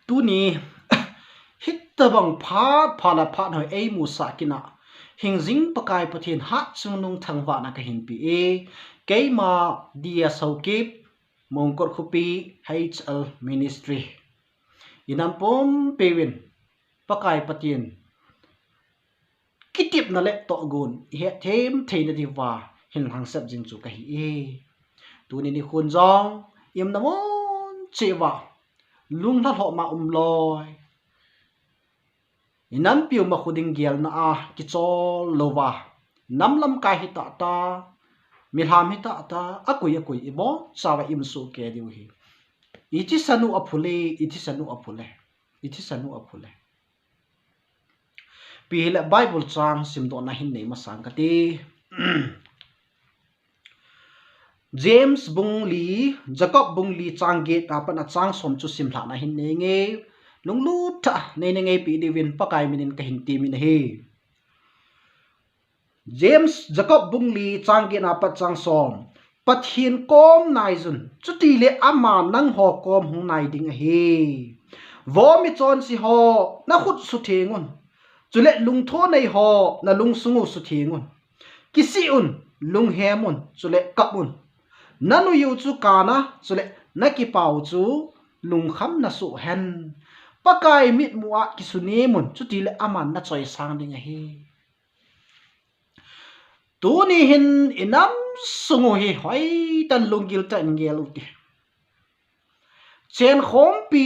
tu ni hitta bang phala phat hoi ei mu sa kina hingjing pakai pathin ha chungnung thangwa na ka hin pi keima dia saukip mongkor khupi hl ministry inampom pewin pakai pathin kitip na le to gun he them theina diwa hin hangsap jing chu ka hi tu ni khun jong im namon chewa lung la ho ma loi inam piu ma khuding gel na ki chol lowa namlam kai hi ta milham hi ta akui ibo sawa im su ke diu hi iti sanu apule pihila bible chang simdo na hin nei masang kati James bungli Jacob bungli changge ta pana chang som chu simhla na hin nei nge lunglu tha nei nei pi divin pakai minin ka hin ti min he James Jacob bungli changge na pa chang som pathin kom nai jun chuti le ama nang ho kom hung nai ding he vomi chon si ho na khut su thengun chule lung tho nei ho na lung sungu su thengun kisi un lung hemun chule kapun nanu yu chu kana chule naki pau chu lung kham na su hen pakai mit muwa kisuni mun chuti le aman na choi sang ding he tu ni hin inam sungu hi hoi tan lungil tan ngelu ti chen khom pi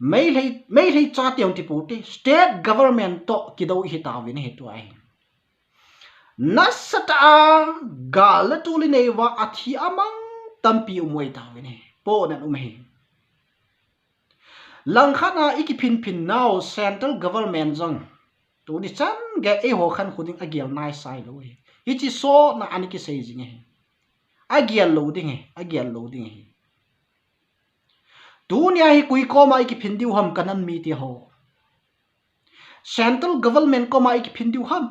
mai lei cha tiang ti pu ti state government to kido hi ta win he tu ai nasata galatuli nei wa athi amang tampi umoi ta win he po nan he langkhana ikipin now central government jong tu ni chan ge e ho khan khuding agial nai sai lo he ichi so na aniki sei jing he agial loading he dunia hi kui ko mai ki phindiu ham kanan mi ti ho central government ko mai ki phindiu ham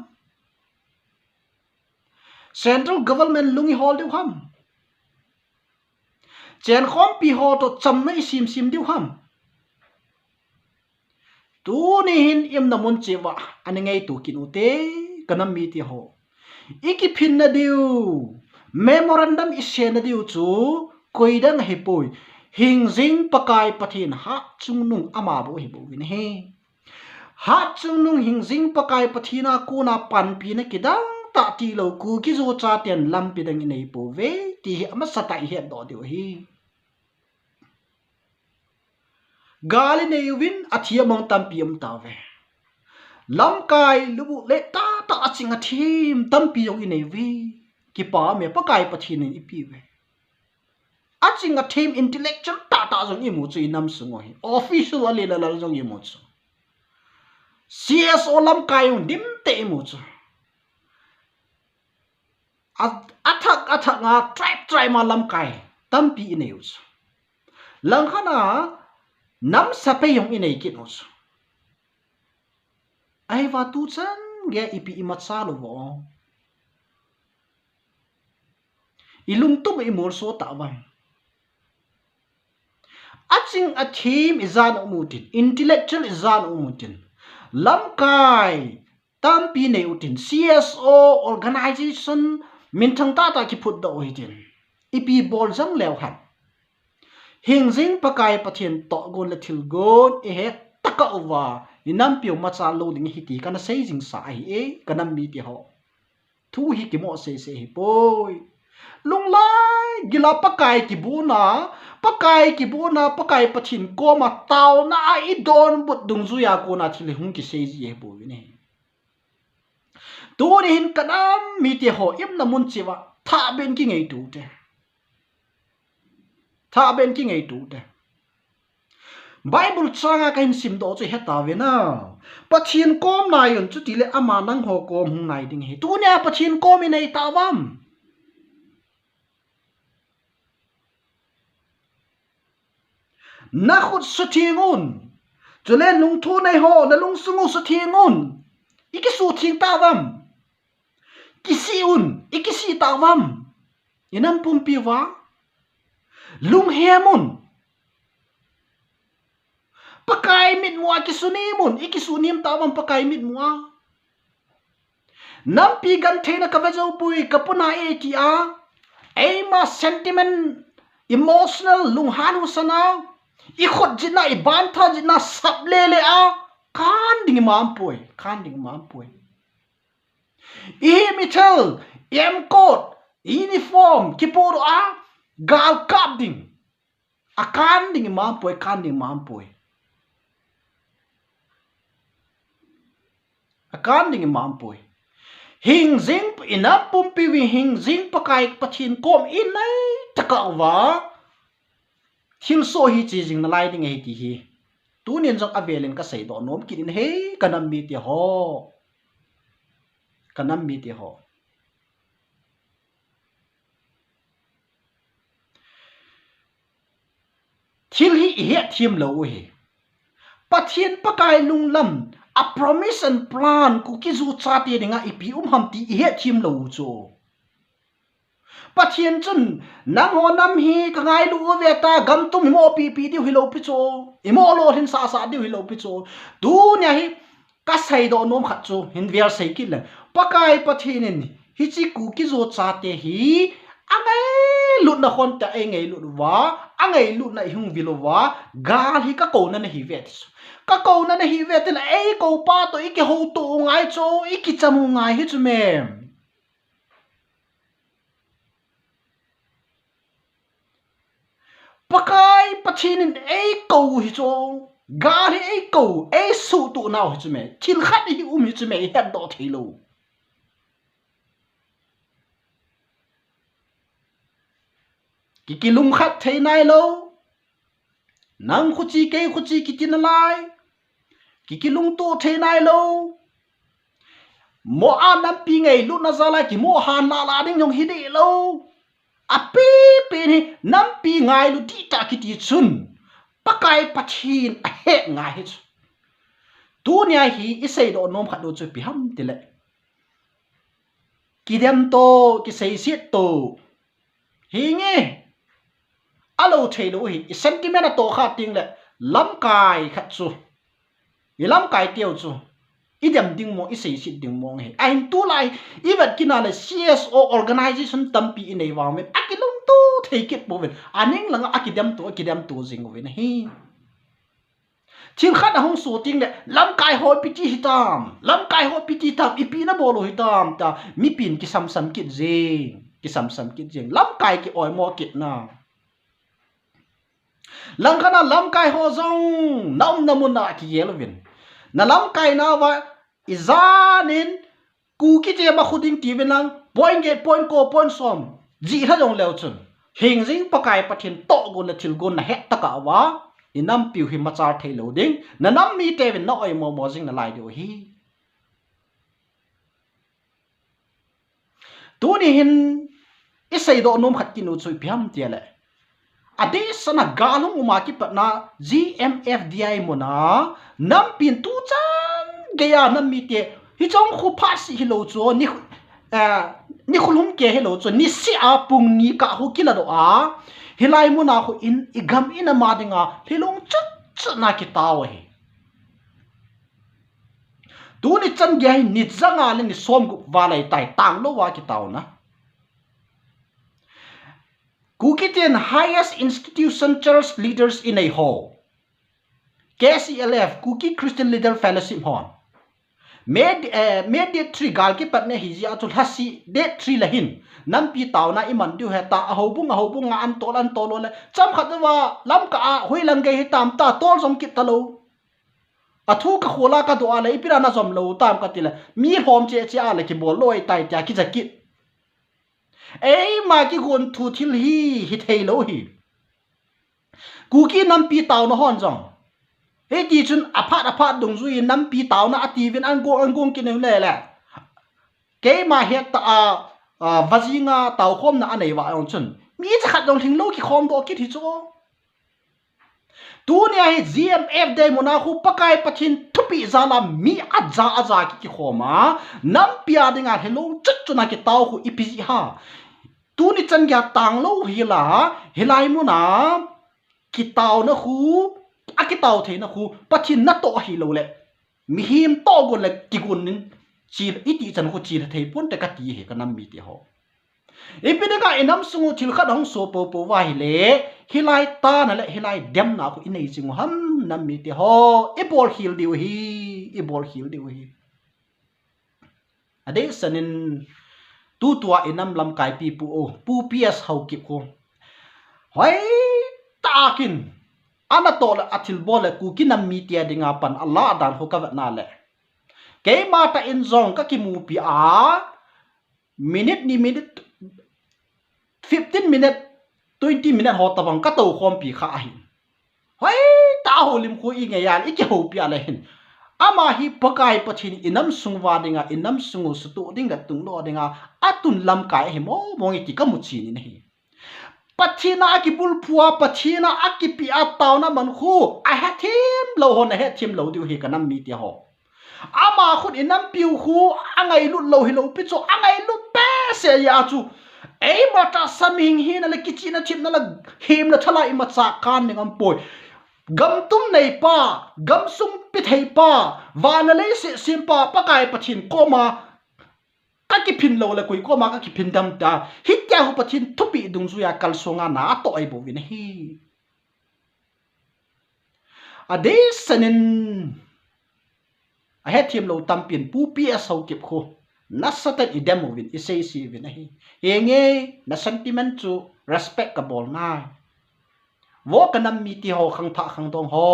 central government lungi hol diu ham chen khom pi ho to cham nai sim diu ham tu ni hin im na mun chewa ani ngai tu kinu te kanan mi ti ho iki phin na diu memorandum ise na diu chu koidang he poi hingjing pakai pathin ha chungnung ama bo hi bo win he ha chungnung hingjing pakai pathina kuna pan pi na kidang ta ti lo ku ki zo cha ten lam pi dang nei po ve ti ama satai he do de hi gali nei win athia mong tam pi am ta ve lam kai lubu le ta aching athim tam pi yong nei vi ki pa me pakai pathin ni pi ve aching a team intellectual ta jong imu chu inam sungo hi official ali la jong imu chu CSO lam kayung dim te imu chu athak nga tribe ma lam kai tampi ineu chu langkhana nam sape yong inei ki no chu ai wa tu chan ge ipi imatsa lo bo ilung tu imor so ta bang aching a team izan umutin intellectual izan umutin lamkai tampi nei utin CSO organization minthang ta ki phut do hitin ipi bol jang lew han hingjing pakai pathin to gon la thil gon e he taka uwa inam piu ma cha lo ding hiti kana sei jing sa hi kanam mi ti ho thu hi ki mo se hi poi lunglai gila pakai ki buna pakai pathin ko ma taw na I don but dung zu ya ko na thile hung ki sei ji he bo ne tu ni hin kanam mi ti ho im na mun chiwa tha ben ki ngei tu te Bible changa kain sim do chu heta ve na pathin kom na yun chu ti le ama nang ho kom hung nai ding he tu nya pathin kom nei tawam na khut su thingun chule lung thu nei ho na lung sungu su thingun iki su thing tawam kisiun ikisi tawam inam pumpi wa lung hemun มัวกิสุนีมุนอีกิสุนิมตามันปะไกมิดมัวน้ำปีกันเทนะกับเจ้าปุยกับปุนาเอทีอาไอ้มาเซนติเมนต์อิโมชันนัลลุงฮันหุสนาอีขดจิตน่ะอีบ้านท่าจิตน่ะสับเล่เลยคานดิ่งมามป่วยอีมิเทลเอ็มโคดยูนิฟอร์มกิปูรกาลกับดิ่งคานดิ่งมามป่วยคานดิ่งมามป่วยหิงซิงอินับปุ่มปีวิหิงซิงปะไก่ปะทินกอมอินไนตะกะวะทิลโซฮิจีจิงนาไลดิ่งเฮติฮีตูเนียนจงอเวลินก็ใส่ดอกน้มกินเฮกันนำมีเตียหอทิลฮีเฮทิมโลเฮปะทินปะไก่ลุงลำa promise and plan ku ki zu cha ti dinga ipi ham ti he thim lo cho pathian chun nang ho nam hi ka ngai lu ve ta gam tum mo pi di hilo pi cho imo lo hin sa di hilo pi cho tu nya hi ka sai do nom khat cho hin ver sai ki la pakai pathian hi chi ku ki zu cha te hi angai lut na khon ta ai ngai lut wa angai lut na hung vilo wa gal hi ka ko na hi ve ka ko na hi ve ten ai ko pa to iki ho tu ngai cho iki chamu ngai hi chu me pakai pachin ai ko hi cho ga hi ai ko ai su tu nau hi chu me thil khat hi hi chu me het do thilo ki lung khat thei nai lo nang khu chi ki tin lai ki lung to thei nai lo mo nam pi ngai lu na za la ki mo han la ding yong hi de lo a pi ni nam pi ngai lu ti ta ki ti chun pakai pachin a he ngai hi tu nya hi isei do nom khat do chu pi ham ti le ki dem to ki sei siet to hi nge alo thelo hi sentiment to kha ting le lam kai khat chu i lam kai teu chu i dem ding mo i sei sit ding mo he ai tu lai even kina le CSO organization tampi in environment akilung tu take it boven aning lang akidem tu jing wen hi thil khat hong so ting le lam kai ho piti hitam ipi na bolo hitam ta mi pin ki sam kit jing lam kai ki oi mo kit na lang khana lam kai ho zong nam namuna ki yelvin na lam kai na wa izanin ku ki te ma khuding ti velang point get point ko point som ji tha jong leo chun hing jing pakai pathin to gon la thil gon na het taka wa inam piu hi ma char thei lo ding na nam mi te ven na oi mo jing na lai do hi tu ni hin isai do nom khat ki nu chui piam ti le ade sana galung umaki patna GMFDI mona nam pin tu chan gaya nam mi te hi chong khu phasi hi lo cho ni khulum ke he lo cho ni si a pung ni ka hu kila do a hilai mona khu in igam ina ma dinga hilong chat na ki taw he tu ni chan ge ni zanga le ni som gu walai tai tang lo wa ki taw na Kukitian highest institution church leaders in a hall. KCLF Kuki Christian Leader Fellowship Hall. Made date 3 gal ki patne hiji atul hasi date 3 lahin. Nampi taw na iman du heta ahobung nga antol le. Cham khatwa lam ka hui lang ge hitam ta tol som kit talo. Athu ka khola ka do ala ipirana som lo tam katila. Mi hom che ala ki bol loi tai ta ki jakit. Ei ma ki gon thu thil hi thei lo hi ku ki nam pi taw na hon jong e ti chun aphat dong zui nam pi taw na ati vin an gong ki ne le ke ma het ta vazinga taw khom na anei wa ong chun mi cha khat dong thing lo ki khom do ki thi cho tu ne hi GMF dai mona khu pakai pathin thupi zala mi aja ki khoma nam pia dinga helong chut chuna ki taw khu ipi ha tu ni chan gya tang lo hi la hilai mu na ki taw na khu aki tau the na khu pathin na to hi lo le mi him to gon le ki gun nin chi iti chan khu chi thei pon te ka ti he ka nam mi ti ho ipinga inam sungu thil khat hong so po wa hi le hilai ta na le hilai dem na khu inei singu ham nam mi ti ho i bol hil diu hi ade sanin tu tua inam lam kai pi pu ps hau kip ko hoi takin ana to la athil bol ku kinam mi tia dinga pan Allah dan ho ka na le ke ma ta in zong ka ki mu pi a minute 15 minute 20 minute ho ta bang ka to khom pi kha hi hoi ta ho lim khu i nge yan i ki ho pi ala hin ama hi pakai pathin inam sungwa dinga inam sungu sutu dinga tunglo dinga atun lam kai he mo mongi ti ka mu chi ni hi pathina ki bul phua pathina akipi atauna man khu I had him lo hon he thim lo diu hi kanam mi ti ho ama khut inam piu khu angai lut lo hi lo pi cho angai lut pe se ya chu ei mata saming hi na le kichi na chim na la him na thala i ma cha kan ni ngam poi gam tum nei pa gam sum pi thei pa wa na le se sim pa pakai pathin ko ma ka ki phin lo la koi ko ma ka ki phin dam ta hit ya hu pathin thupi dung zu ya kal songa na to ai bo win hi ade sanin a het him lo tampin pu ps ho kip kho na satan i demo win i sei si win hi enge na sentiment chu respect ka bol na wo kanam mi ti ho khang tha khang dong ho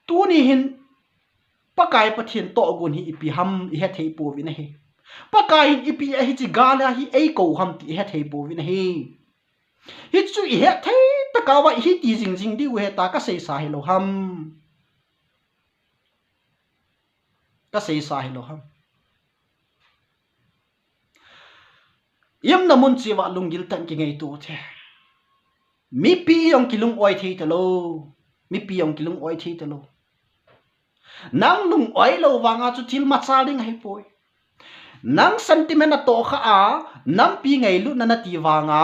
tu ni hin pakai pathin to gun hi ipi ham i het hei pu win hi pakai ipi hi chi gala hi ei ko ham ti het hei pu win hi hi chu i het thei ta ka wa hi ti jing jing di we ta ka sei sa hi lo ham ka sei sa hi lo ham yam na mun chi wa lungil tan ki ngai tu the mi pi yong kilung oi thei ta lo mi pi yong kilung oi thei ta lo nang lung oi lo wanga chu til ma cha ding hai poi nang sentiment na to kha a nam pi ngai lu na ti wanga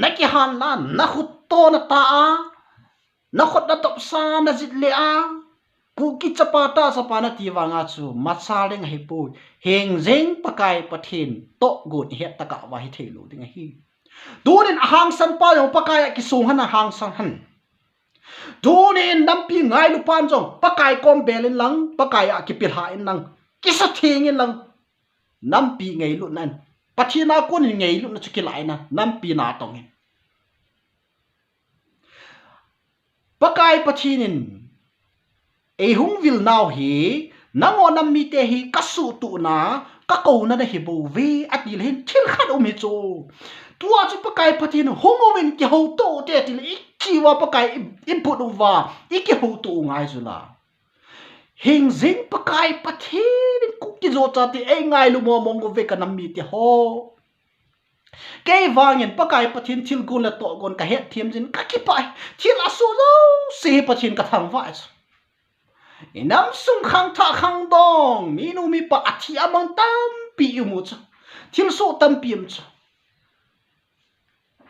na ki han la na khut to na ta a na khot na top sa na jit le a ku ki chapata sa pa na ti wanga chu ma cha ding hai poi heng jeng pakai pathin to gun he ta ka wa hi thei lo ding hi tunin ahang san pa yong pakai ki sung han ahang san han tunin nam pi ngai lu pan jong pakai kom belin lang pakai a ki pil ha in lang ki sa thing in lang nam pi ngai lu nan pathina kun ngai lu na chiki lai na nam pi na tong pakai pathinin e hung vil now hi nango nam mi te hi kasu tu na ka ko na da hi bo ve atil hin thil khat umi chu tua chu pakai pathin homowin ki ho to te til ki wa pakai input wa iki ho to ngai zu la hing jing pakai pathin ku ki zo cha ti e ngai lu mo mong ve ka nam mi ti ho ke wangin pakai pathin thil gun la to gon ka het thim jin ka ki pai thil asu zo se pathin ka thang wa inam sung khang tha khang dong minu mi pa athi amang tam pi mu cha thil so tam pim cha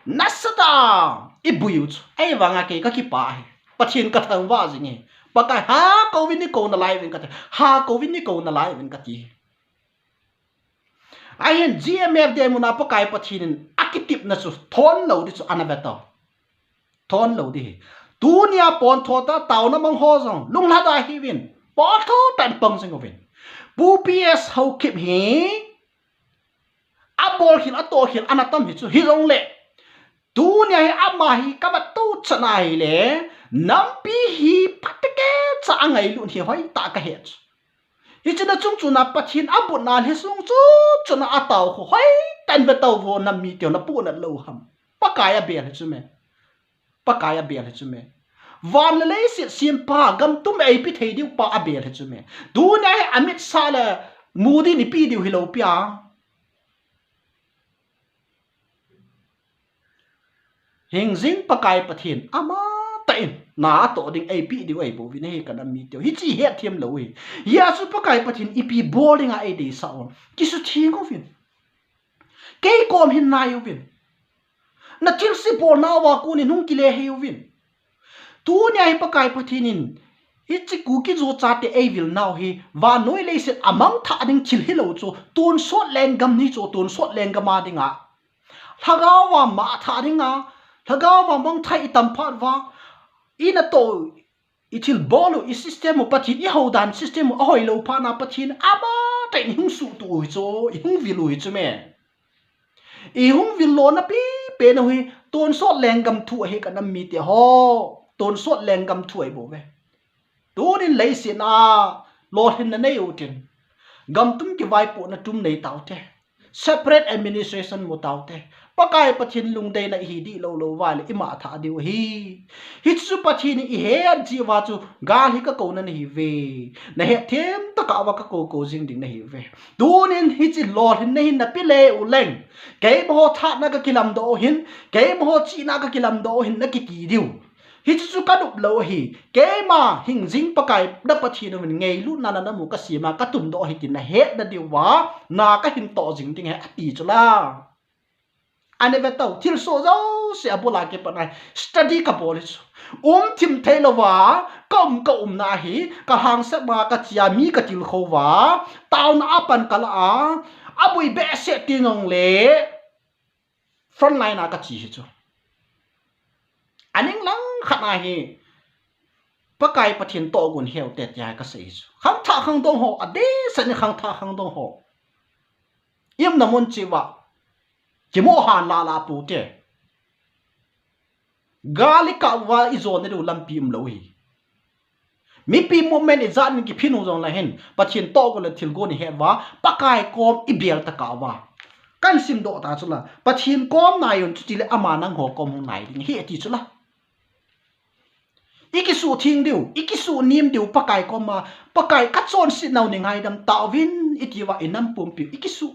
nasada ibuyu cha ai wanga ke ka ki pai pathin ka thang wa jing pakai ha ko win ni ko na lai win ka ha ko win ni ko na lai win ka ti ai hen gmf de mu na pakai pathin akitip na chu thon lo di chu anabeta thon lo di dunia pon thota taw na mang ho jong lung la da hi win po tho tan pang sing win pu ps how keep hi abol hin ato hin anatam hi chu hi rong le dunia hi ama hi ka ba tu chana hi le nam pi hi patke cha angai lu hi hoi ta ka he hi chana chung chu na pathin abut na he sung chu chana ataw ho hoi tan ba taw vo nam mi tyo na pu na lo ham pakaya be he chu me pakaya be he chu me van le si sim pa gam tum ei pi thei diu pa a be he chu me du na amit sa la mudi ni pi diu hi lo pia heng jing pakai pathin ama ta in na to ding ei pi diu ei bo vi nei ka nam mi tyo hi chi he thiam lo hi ya su pakai pathin ipi boarding a ei de sa on ki su thing of in ke kom hin na yu win na til si bol na wa ku ni nung ki le he yu win tu nya hi pakai pathinin hi chi ku ki zo cha te ei vil now hi wa noi le se amang tha ding chil hi lo chu tun sot leng gam ni chu tun sot leng gama dinga thaga wa ma tha dinga thaga wa mong thai tam phat wa ina to ichil bolu I system pathin I hodan system a hoi lo pha na pathin ama tai hung su tu chu hung vilu chu me I hung vil lo na pi pe na hui ton sot leng gam thu he kanam mi te ho ton sot leng gam thu ai bo ve tunin lei se na lo hin na nei utin gam tum ki vai po na tum nei tau te separate administration mo tau te pakai pathin lung dei na hi di lo lo wa le ima tha diu hi chu pathin I he ji wa chu ga hi ka ko na hi ve na he them ta ka wa ka ko jing ding na hi ve tunin hi chi lo hin na hin na pi le u leng ke mo tha na ka kilam do hin ke mo chi na ka kilam do hin na ki diu hi chu ka dup lo hi ke ma hing jing pakai da pathin min ngei lu na na mu ka si ma ka tum do hi tin na he na diu wa na ka hin to jing ding he ati chula ane vetau thil so zo se abula ke panai study ka polish thim thailo wa ka na hi ka hang sa ma ka chia mi ka til kho wa taw na apan kala a abui be se tinong le front line na ka chi hi chu aning lang khana hi pakai pathin to gun heu te ya ka sei chu khang tha khang dong ho ade san khang tha khang dong ho yem na mon chi wa ki mo han la pu te gali ka wa izon ne lampi um lo hi mi pi moment izan ki phinu jong la hen pathin to ko le thil go ni he wa pakai kom ibel ta ka wa kan sim do ta chula pathin kom na yon chu ti le ama nang ho kom nai ding hi ti chula ikisu thing diu ikisu nim diu pakai kom ma pakai ka chon sit nau ni ngai dam tawin itiwa inam pum pi ikisu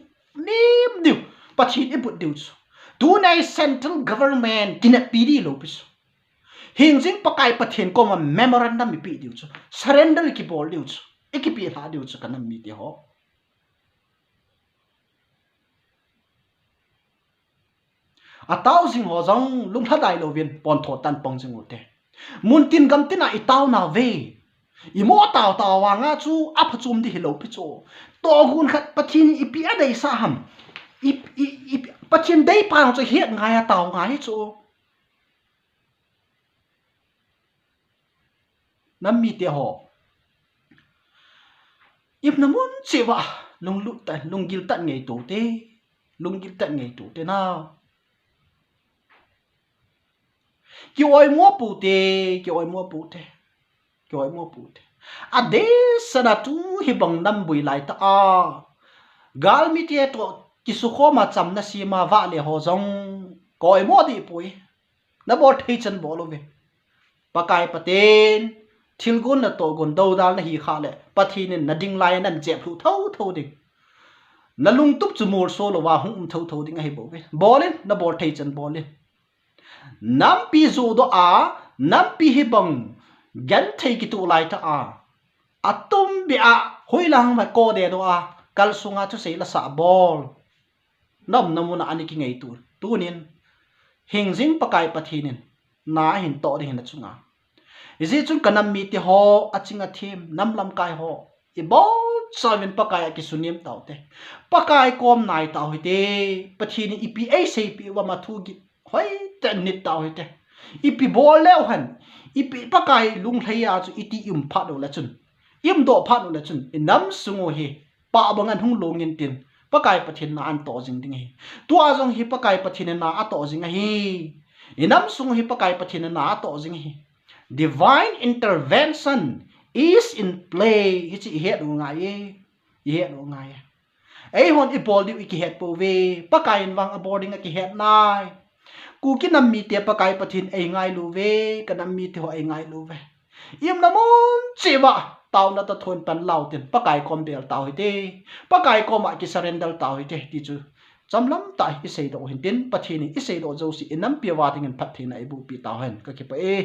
nim diu pathin ibut diu chu tu nai central government kinat pi di lo pi hingjing pakai pathin kom ma memorandum mi pi diu chu surrender ki bol diu chu ikipi la diu chu kanam mi ti ho a thousand ho jong lung thadai lo vin pon tho tan pong jing ute mun tin gam tin a itaw na ve imo taw wa nga chu a phachum di hilo pi chu to gun khat pathin ipi a dei sa ham i pathin dei pang chu hiat ngai a taw ngai chu nam mi te ho ip na mun chewa lung lu ta lung gil tan ngei tu te lung gil tan ngei tu te na ki oi mo pu te ki oi mo pu te ki oi mo pu te a de sana tu hi bang nam bui lai ta a gal mi te to ki su kho ma cham na si ma wa le ho jong koi mo di pui na bo thei chan bo lo ve pakai paten thil gun na to gun do dal na hi kha le pathin na ding lai nan je phu tho ding na lung tup chu mur so lo wa hum tho ding ai bo ve bolin na bo thei chan bolin nam pi zo do a nam pi hi bang gan thei ki tu lai ta a atum bi a hoilang ma ko de do a kal sunga chu sei la sa bol nam namuna ani ki ngei tu nin hingjing pakai pathinin na hin to de hin chunga izi chun kanam mi ti ho achinga thim nam lam kai ho I bo savin pakai ki sunim taute pakai kom nai tau hite pathini ipi ai sei pi wa ma thu gi hoi ten nit tau hite ipi bol leo han ipi pakai lung thaya chu iti pha do la chun do pha do la chun inam sungo hi pa bangan hung longin tin pakai pathin na an to jing ding hi tu azong hi pakai pathin na a to jing hi inam sungo hi pakai pathin na a to jing hi divine intervention is in play hi chi het ngai ei hon I bol di ki het po ve pakai wang a boarding a ki het nai ku ki nam mi te pakai pathin ei ngai lu ve kanam mi te ho ei ngai lu ve yem namon chewa taw na ta thon pan lau tin pakai kom bel taw hite pakai kom a ki surrender taw hite ti chu chamlam ta hi sei do hin tin pathini I sei do jo si inam pi wa ting phat thina I bu pi taw hen ka ki pa e